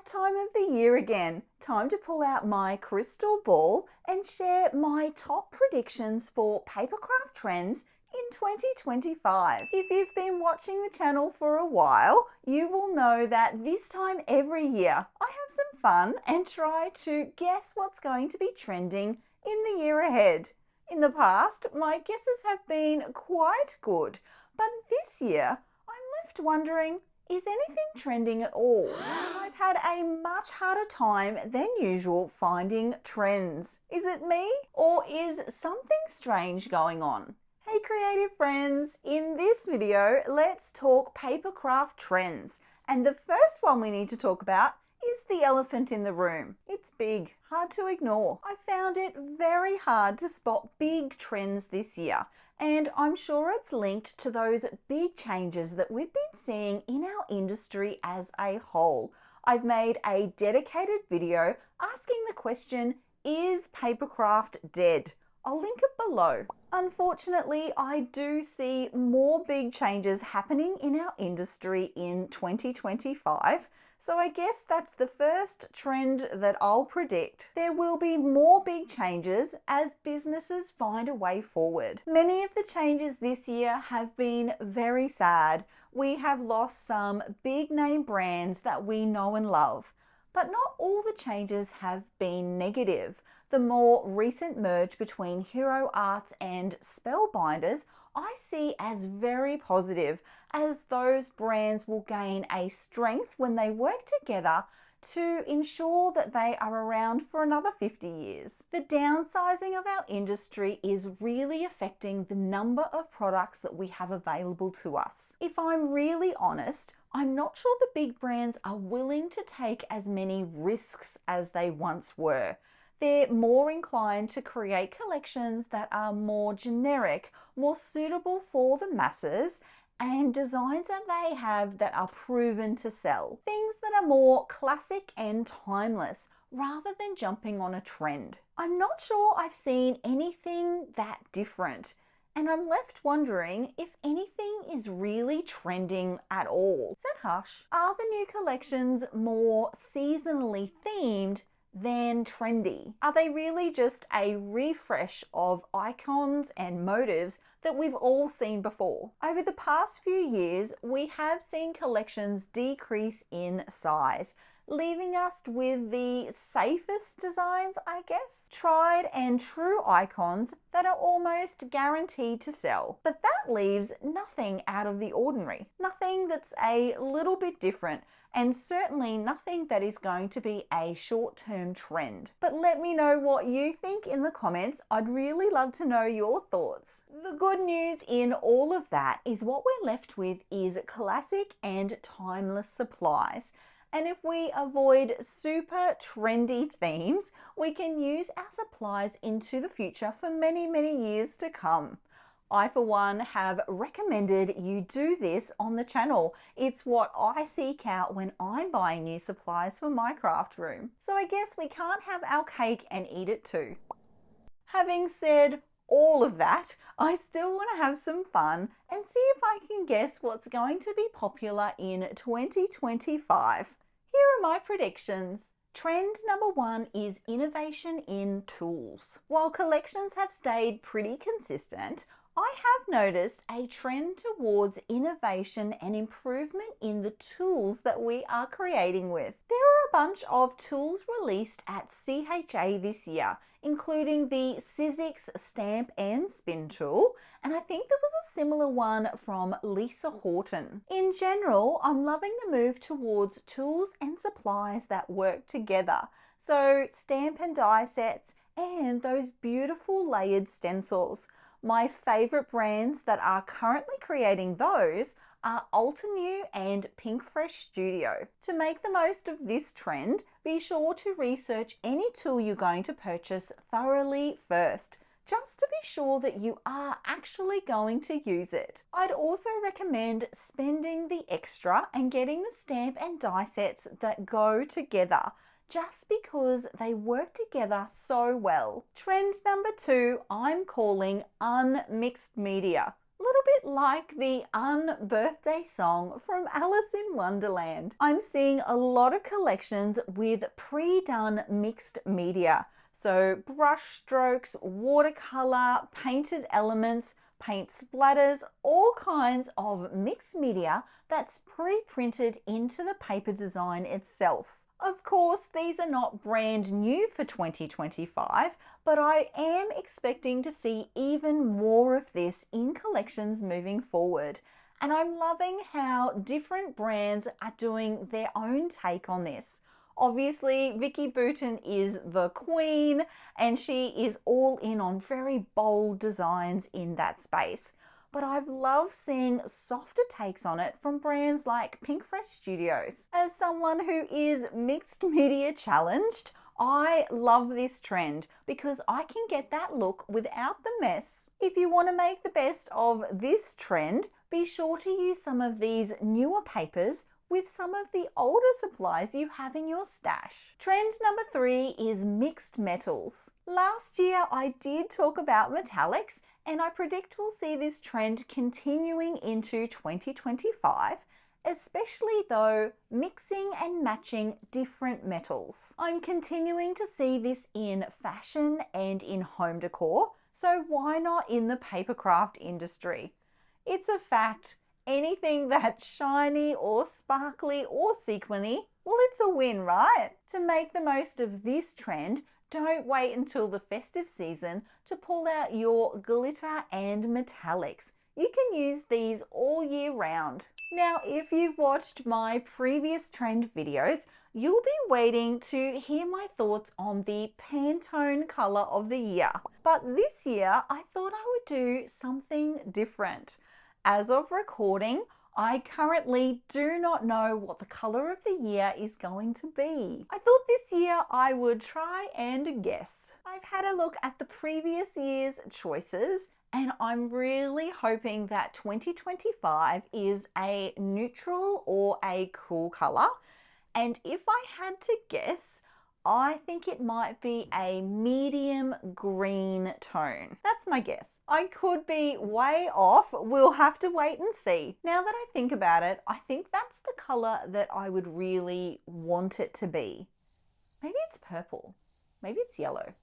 that time of the year again. Time to pull out my crystal ball and share my top predictions for papercraft trends in 2025. If you've been watching the channel for a while, you will know that this time every year I have some fun and try to guess what's going to be trending in the year ahead. In the past, my guesses have been quite good, but this year I'm left wondering, is anything trending at all? I've had a much harder time than usual finding trends. Is it me, or is something strange going on? Hey creative friends, in this video let's talk papercraft trends, and the first one we need to talk about is the elephant in the room. It's big, hard to ignore. I found it very hard to spot big trends this year, and I'm sure it's linked to those big changes that we've been seeing in our industry as a whole. I've made a dedicated video asking the question, is papercraft dead? I'll link it below. Unfortunately, I do see more big changes happening in our industry in 2025. So I guess that's the first trend that I'll predict. There will be more big changes as businesses find a way forward. Many of the changes this year have been very sad. We have lost some big name brands that we know and love, but not all the changes have been negative. The more recent merge between Hero Arts and Spellbinders I see as very positive, as those brands will gain a strength when they work together to ensure that they are around for another 50 years. The downsizing of our industry is really affecting the number of products that we have available to us. If I'm really honest, I'm not sure the big brands are willing to take as many risks as they once were. They're more inclined to create collections that are more generic, more suitable for the masses, and designs that they have that are proven to sell. Things that are more classic and timeless, rather than jumping on a trend. I'm not sure I've seen anything that different, and I'm left wondering if anything is really trending at all. Is that harsh? Are the new collections more seasonally themed than trendy? Are they really just a refresh of icons and motives that we've all seen before? Over the past few years, we have seen collections decrease in size, leaving us with the safest designs, I guess. Tried and true icons that are almost guaranteed to sell. But that leaves nothing out of the ordinary. Nothing that's a little bit different, and certainly nothing that is going to be a short-term trend. But let me know what you think in the comments. I'd really love to know your thoughts. The good news in all of that is what we're left with is classic and timeless supplies. And if we avoid super trendy themes, we can use our supplies into the future for many, many years to come. I, for one, have recommended you do this on the channel. It's what I seek out when I'm buying new supplies for my craft room. So I guess we can't have our cake and eat it too. Having said all of that, I still want to have some fun and see if I can guess what's going to be popular in 2025. Here are my predictions. Trend number one is innovation in tools. While collections have stayed pretty consistent, I have noticed a trend towards innovation and improvement in the tools that we are creating with. There are a bunch of tools released at CHA this year, including the Sizzix stamp and spin tool, and I think there was a similar one from Lisa Horton. In general, I'm loving the move towards tools and supplies that work together. So stamp and die sets and those beautiful layered stencils. My favorite brands that are currently creating those are Altenew and Pink Fresh Studio. To make the most of this trend, be sure to research any tool you're going to purchase thoroughly first, just to be sure that you are actually going to use it. I'd also recommend spending the extra and getting the stamp and die sets that go together, just because they work together so well. Trend number two, I'm calling unmixed media. A little bit like the unbirthday song from Alice in Wonderland. I'm seeing a lot of collections with pre-done mixed media. So brush strokes, watercolor, painted elements, paint splatters, all kinds of mixed media that's pre-printed into the paper design itself. Of course, these are not brand new for 2025, but I am expecting to see even more of this in collections moving forward. And I'm loving how different brands are doing their own take on this. Obviously, Vicky Bouton is the queen, and she is all in on very bold designs in that space. But I've loved seeing softer takes on it from brands like Pink Fresh Studios. As someone who is mixed media challenged, I love this trend because I can get that look without the mess. If you want to make the best of this trend, be sure to use some of these newer papers with some of the older supplies you have in your stash. Trend number 3 is mixed metals. Last year I did talk about metallics, and I predict we'll see this trend continuing into 2025, especially though mixing and matching different metals. I'm continuing to see this in fashion and in home decor, so why not in the paper craft industry? It's a fact. Anything that's shiny or sparkly or sequiny, well, it's a win, right? To make the most of this trend, don't wait until the festive season to pull out your glitter and metallics. You can use these all year round. Now, if you've watched my previous trend videos, you'll be waiting to hear my thoughts on the Pantone color of the year. But this year, I thought I would do something different. As of recording, I currently do not know what the color of the year is going to be. I thought this year I would try and guess. I've had a look at the previous year's choices, and I'm really hoping that 2025 is a neutral or a cool color. And if I had to guess, I think it might be a medium green tone. That's my guess. I could be way off. We'll have to wait and see. Now that I think about it, I think that's the color that I would really want it to be. Maybe it's purple. Maybe it's yellow.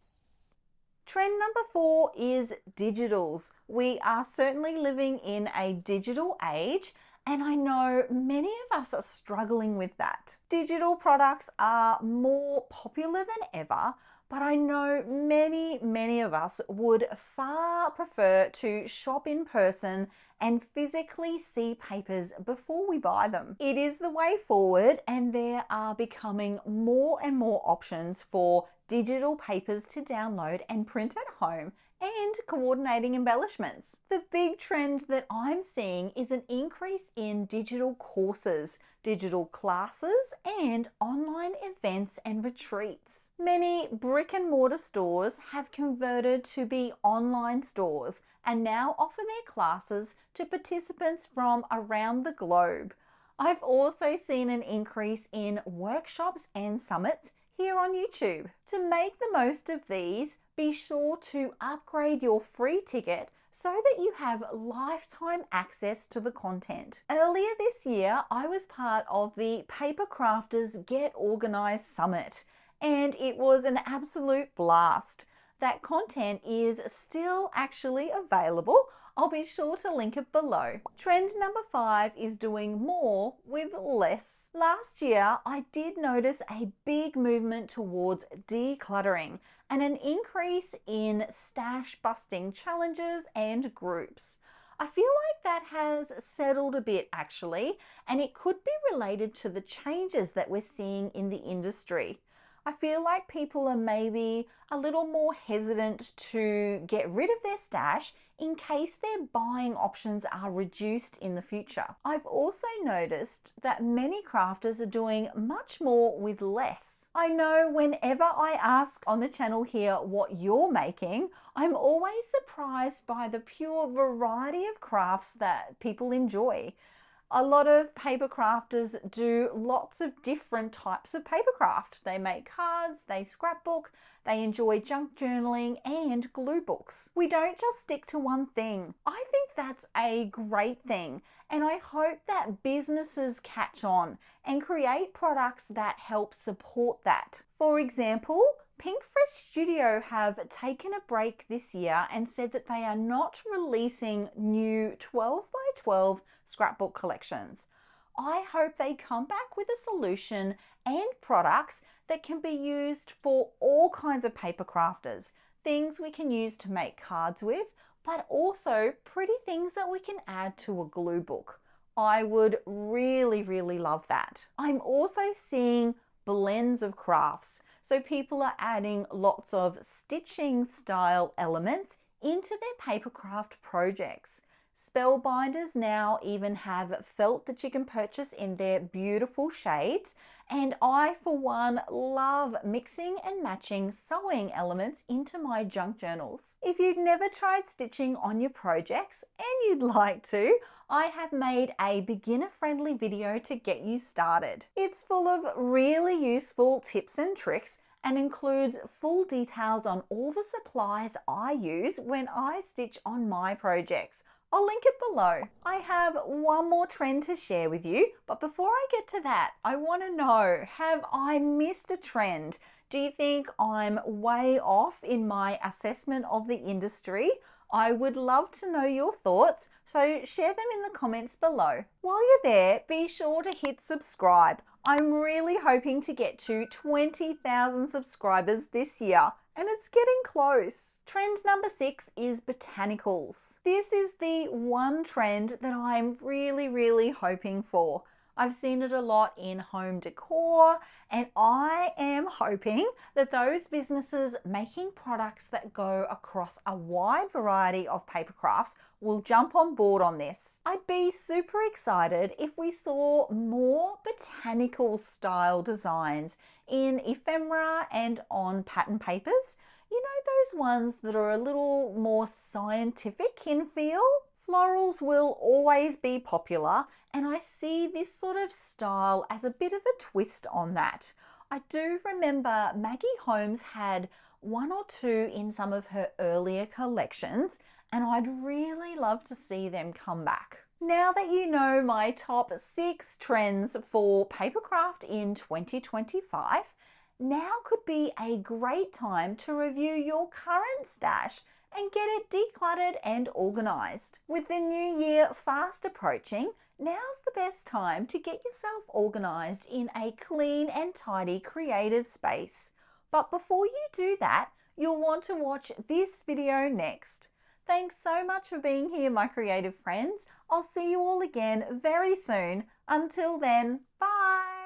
Trend number 4 is digitals. We are certainly living in a digital age, and I know many of us are struggling with that. Digital products are more popular than ever, but I know many of us would far prefer to shop in person and physically see papers before we buy them. It is the way forward, and there are becoming more and more options for digital papers to download and print at home, and coordinating embellishments. The big trend that I'm seeing is an increase in digital courses, digital classes, and online events and retreats. Many brick and mortar stores have converted to be online stores and now offer their classes to participants from around the globe. I've also seen an increase in workshops and summits here on YouTube. To make the most of these, be sure to upgrade your free ticket so that you have lifetime access to the content. Earlier this year, I was part of the Paper Crafters Get Organized Summit, and it was an absolute blast. That content is still actually available. I'll be sure to link it below. Trend number 5 is doing more with less. Last year, I did notice a big movement towards decluttering and an increase in stash busting challenges and groups. I feel like that has settled a bit actually, and it could be related to the changes that we're seeing in the industry. I feel like people are maybe a little more hesitant to get rid of their stash in case their buying options are reduced in the future. I've also noticed that many crafters are doing much more with less. I know whenever I ask on the channel here what you're making, I'm always surprised by the pure variety of crafts that people enjoy. A lot of paper crafters do lots of different types of paper craft. They make cards, they scrapbook, they enjoy junk journaling and glue books. We don't just stick to one thing. I think that's a great thing, and I hope that businesses catch on and create products that help support that. For example, Pink Fresh Studio have taken a break this year and said that they are not releasing new 12 by 12 scrapbook collections. I hope they come back with a solution and products that can be used for all kinds of paper crafters. Things we can use to make cards with, but also pretty things that we can add to a glue book. I would really, really love that. I'm also seeing blends of crafts. So people are adding lots of stitching style elements into their paper craft projects. Spellbinders now even have felt that you can purchase in their beautiful shades, and I for one love mixing and matching sewing elements into my junk journals. If you've never tried stitching on your projects and you'd like to, I have made a beginner-friendly video to get you started. It's full of really useful tips and tricks and includes full details on all the supplies I use when I stitch on my projects. I'll link it below. I have one more trend to share with you, but before I get to that, I want to know, have I missed a trend? Do you think I'm way off in my assessment of the industry? I would love to know your thoughts, so share them in the comments below. While you're there, be sure to hit subscribe. I'm really hoping to get to 20,000 subscribers this year, and it's getting close. Trend number 6 is botanicals. This is the one trend that I'm really hoping for. I've seen it a lot in home decor, and I am hoping that those businesses making products that go across a wide variety of paper crafts will jump on board on this. I'd be super excited if we saw more botanical style designs in ephemera and on pattern papers. You know, those ones that are a little more scientific in feel? Florals will always be popular, and I see this sort of style as a bit of a twist on that. I do remember Maggie Holmes had one or two in some of her earlier collections, and I'd really love to see them come back. Now that you know my top 6 trends for papercraft in 2025, now could be a great time to review your current stash and get it decluttered and organized. With the new year fast approaching, now's the best time to get yourself organized in a clean and tidy creative space. But before you do that, you'll want to watch this video next. Thanks so much for being here, my creative friends. I'll see you all again very soon. Until then, bye.